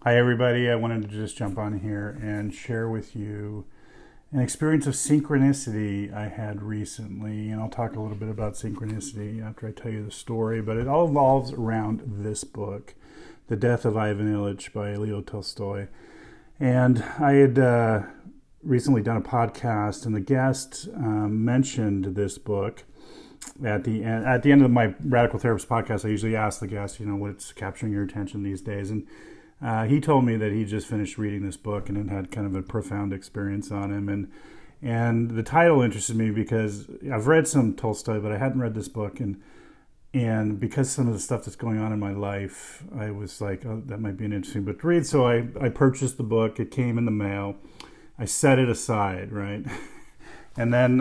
Hi everybody, I wanted to just jump on here and share with you an experience of synchronicity I had recently, and I'll talk a little bit about synchronicity after I tell you the story, but it all evolves around this book, The Death of Ivan Ilyich by Leo Tolstoy. And I had recently done a podcast, and the guest mentioned this book. At the end of my Radical Therapist podcast, I usually ask the guest, what's capturing your attention these days, and he told me that he just finished reading this book and it had kind of a profound experience on him. And the title interested me because I've read some Tolstoy, but I hadn't read this book. And because some of the stuff that's going on in my life, I was like, oh, that might be an interesting book to read. So I purchased the book. It came in the mail. I set it aside, right? And then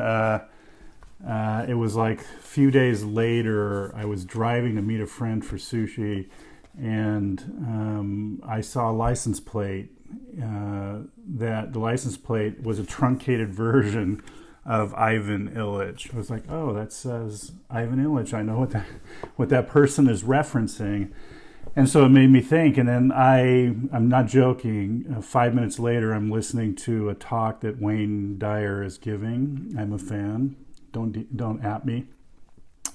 it was like a few days later, I was driving to meet a friend for sushi, and I saw a license plate that the license plate was a truncated version of Ivan Ilyich. I was like, oh, that says Ivan Ilyich. I know what that person is referencing. And so it made me think, and then I'm not joking, 5 minutes later I'm listening to a talk that Wayne Dyer is giving. I'm a fan. Don't at me.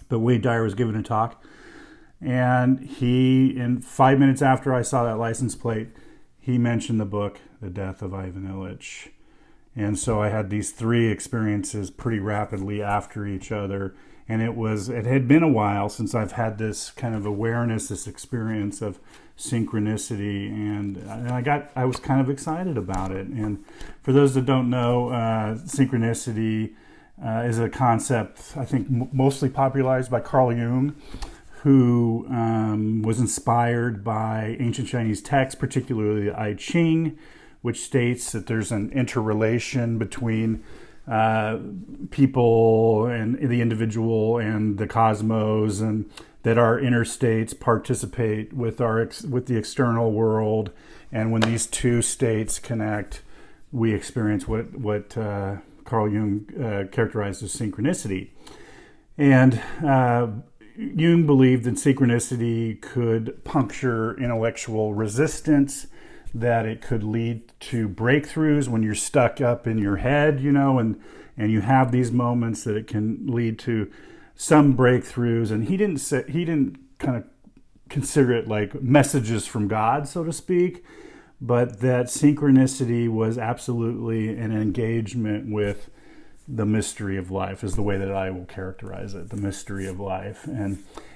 But Wayne Dyer was giving a talk. And in 5 minutes after I saw that license plate, he mentioned the book, The Death of Ivan Ilyich. And so I had these three experiences pretty rapidly after each other. And it had been a while since I've had this kind of awareness, this experience of synchronicity. And I was kind of excited about it. And for those that don't know, synchronicity is a concept, I think, mostly popularized by Carl Jung, who was inspired by ancient Chinese texts, particularly the I Ching, which states that there's an interrelation between people and the individual and the cosmos, and that our inner states participate with the external world, and when these two states connect, we experience what Carl Jung characterized as synchronicity. And Jung believed that synchronicity could puncture intellectual resistance, that it could lead to breakthroughs when you're stuck up in your head, and you have these moments, that it can lead to some breakthroughs. And he didn't kind of consider it like messages from God, so to speak, but that synchronicity was absolutely an engagement with the mystery of life, is the way that I will characterize it, the mystery of life.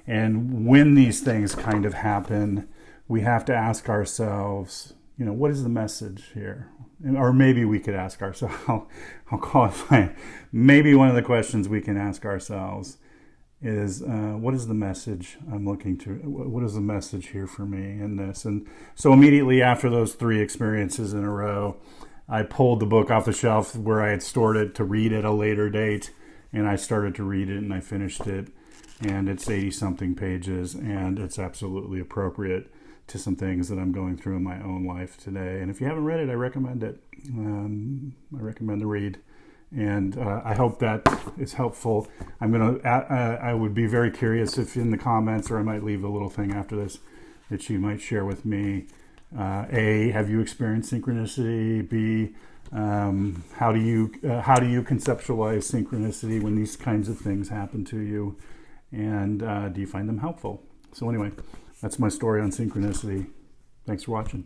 And when these things kind of happen, we have to ask ourselves, what is the message here? Or maybe we could ask ourselves, I'll qualify it. Maybe one of the questions we can ask ourselves is, what is the message I'm looking to? What is the message here for me in this? And so immediately after those three experiences in a row, I pulled the book off the shelf where I had stored it to read at a later date, and I started to read it, and I finished it, and it's 80-something pages, and it's absolutely appropriate to some things that I'm going through in my own life today. And if you haven't read it, I recommend it. I recommend the read, and I hope that is helpful. I would be very curious if in the comments, or I might leave a little thing after this, that you might share with me. A, have you experienced synchronicity? B, how do you conceptualize synchronicity when these kinds of things happen to you? And do you find them helpful? So anyway, that's my story on synchronicity. Thanks for watching.